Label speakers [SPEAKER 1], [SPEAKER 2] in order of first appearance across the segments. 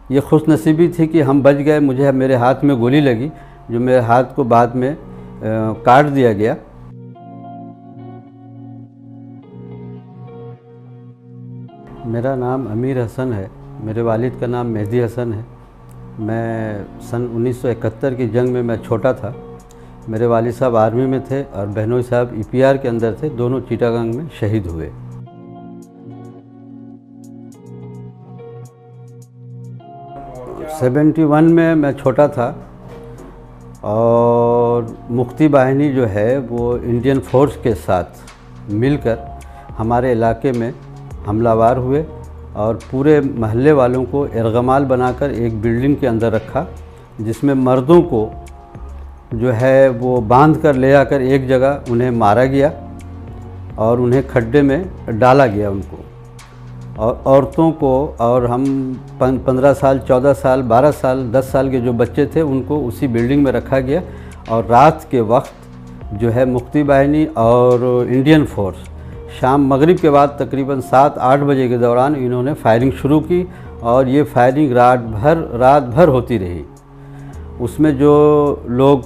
[SPEAKER 1] ये खुशनसीबी थी कि हम बच गए। मुझे मेरे हाथ में गोली लगी जो मेरे हाथ को बाद में काट दिया गया। मेरा नाम अमीर हसन है। मेरे वालिद का नाम मेहदी हसन है। मैं सन 1971 की जंग में मैं छोटा था। मेरे वालिद साहब आर्मी में थे और बहनोई साहब ईपीआर के अंदर थे। दोनों चिटागांग में शहीद हुए। '71 में मैं छोटा था और मुक्ति बाहिनी जो है वो इंडियन फोर्स के साथ मिलकर हमारे इलाके में हमलावर हुए और पूरे महल्ले वालों को इरगमाल बनाकर एक बिल्डिंग के अंदर रखा, जिसमें मर्दों को जो है वो बांध कर ले आकर एक जगह उन्हें मारा गया और उन्हें खड्डे में डाला गया उनको। और औरतों को और हम 15 साल, 14 साल, 12 साल, 10 साल के जो बच्चे थे उनको उसी बिल्डिंग में रखा गया। और रात के वक्त जो है मुक्ति बाहिनी और इंडियन फोर्स शाम मगरिब के बाद तकरीबन 7-8 बजे के दौरान इन्होंने फायरिंग शुरू की और ये फायरिंग रात भर होती रही। उसमें जो लोग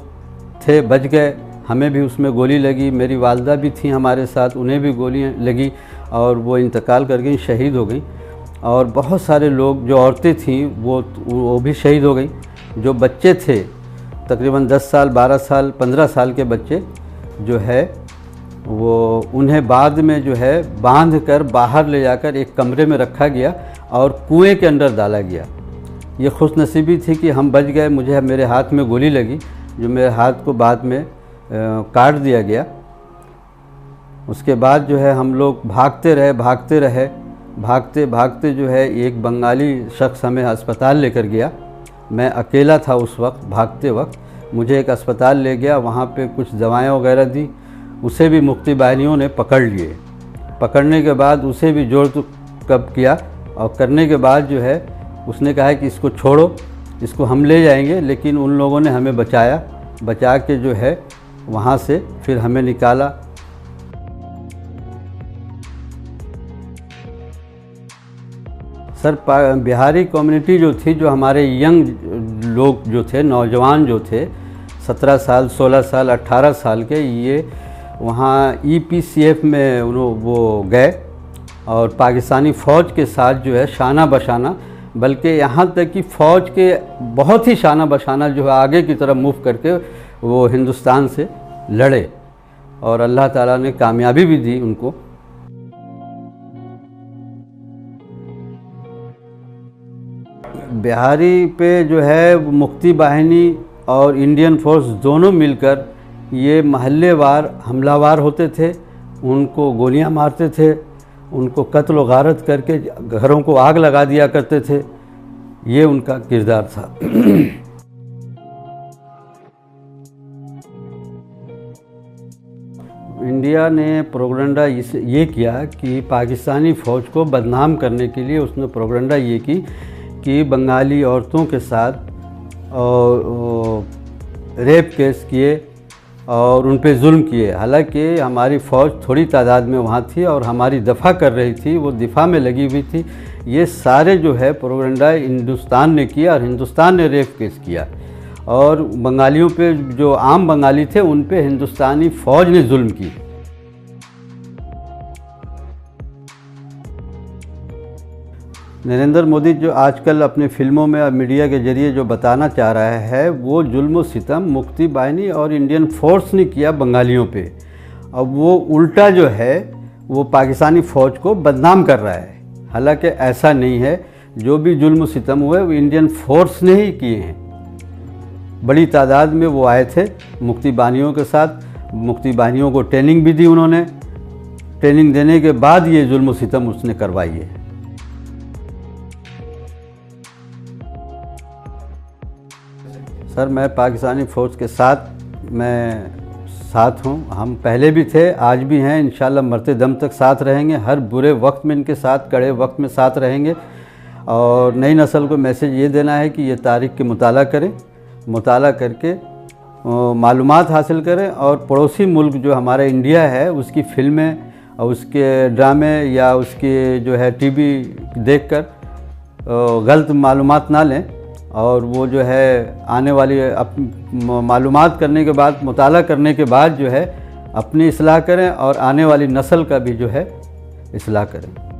[SPEAKER 1] थे बच गए। हमें भी उसमें गोली लगी। मेरी वालदा भी थी हमारे साथ, उन्हें भी गोलियां लगी और वो इंतकाल कर गई, शहीद हो गई। और बहुत सारे लोग, जो औरतें थीं वो भी शहीद हो गई। जो बच्चे थे तकरीबन 10 साल, 12 साल, 15 साल के बच्चे जो है वो उन्हें बाद में जो है बांध कर बाहर ले जाकर एक कमरे में रखा गया और कुएं के अंदर डाला गया। ये खुशनसीबी थी कि हम बच गए। मुझे मेरे हाथ में गोली लगी जो मेरे हाथ को बाद में काट दिया गया। उसके बाद जो है हम लोग भागते रहे। भागते जो है एक बंगाली शख्स हमें अस्पताल लेकर गया। मैं अकेला था उस वक्त। भागते वक्त मुझे एक अस्पताल ले गया, वहाँ पे कुछ दवाएं वगैरह दी। उसे भी मुक्ति बाहिनियों ने पकड़ लिए। पकड़ने के बाद उसे भी जोर तो कब किया और करने के बाद जो है उसने कहा कि इसको छोड़ो, इसको हम ले जाएंगे। लेकिन उन लोगों ने हमें बचा के जो है वहाँ से फिर हमें निकाला। सर, बिहारी कम्युनिटी जो थी, जो हमारे यंग लोग जो थे, नौजवान जो थे 17 साल, 16 साल, 18 साल के, ये वहाँ EPCF में वो गए और पाकिस्तानी फ़ौज के साथ जो है शाना बशाना, बल्कि यहाँ तक कि फ़ौज के बहुत ही शाना बशाना जो है आगे की तरफ मूव करके वो हिंदुस्तान से लड़े और अल्लाह ताला ने कामयाबी भी दी उनको। बिहारी पे जो है मुक्ति बाहिनी और इंडियन फोर्स दोनों मिलकर ये महल्लेवार हमलावर होते थे। उनको गोलियां मारते थे, उनको कत्ल व गारत करके घरों को आग लगा दिया करते थे। ये उनका किरदार था। इंडिया ने प्रोपेगेंडा ये किया कि पाकिस्तानी फ़ौज को बदनाम करने के लिए उसने प्रोपेगेंडा ये की कि बंगाली औरतों के साथ रेप केस किए और उन पे जुल्म किए। हालांकि हमारी फ़ौज थोड़ी तादाद में वहाँ थी और हमारी दफ़ा कर रही थी, वो दिफा में लगी हुई थी। ये सारे जो है प्रोपेगेंडा हिंदुस्तान ने किया और हिंदुस्तान ने रेप केस किया और बंगालियों पे, जो आम बंगाली थे, उन पे हिंदुस्तानी फ़ौज ने जुल्म की। नरेंद्र मोदी जो आजकल अपनी फिल्मों में और मीडिया के ज़रिए जो बताना चाह रहा है, वो जुल्म व सितम मुक्ति बाहिनी और इंडियन फोर्स ने किया बंगालियों पे। अब वो उल्टा जो है वो पाकिस्तानी फ़ौज को बदनाम कर रहा है। हालांकि ऐसा नहीं है। जो भी जुल्म सितम हुए वो इंडियन फोर्स ने ही किए हैं। बड़ी तादाद में वो आए थे मुक्ति बाहिनियों के साथ। मुक्ति बाहिनियों को ट्रेनिंग भी दी उन्होंने। ट्रेनिंग देने के बाद ये जुल्म सितम उसने करवाई है। सर, मैं पाकिस्तानी फ़ौज के साथ हूँ। हम पहले भी थे, आज भी हैं, इंशाल्लाह मरते दम तक साथ रहेंगे। हर बुरे वक्त में इनके साथ, कड़े वक्त में साथ रहेंगे। और नई नस्ल को मैसेज ये देना है कि ये तारीख़ के मुताला करें, मुताला करके मालूमात हासिल करें और पड़ोसी मुल्क जो हमारा इंडिया है उसकी फिल्में और उसके ड्रामे या उसके जो है TV देखकर गलत मालूमात ना लें, और वो जो है आने वाली मालूमात करने के बाद, मुताला करने के बाद जो है अपनी इस्लाह करें और आने वाली नस्ल का भी जो है इस्लाह करें।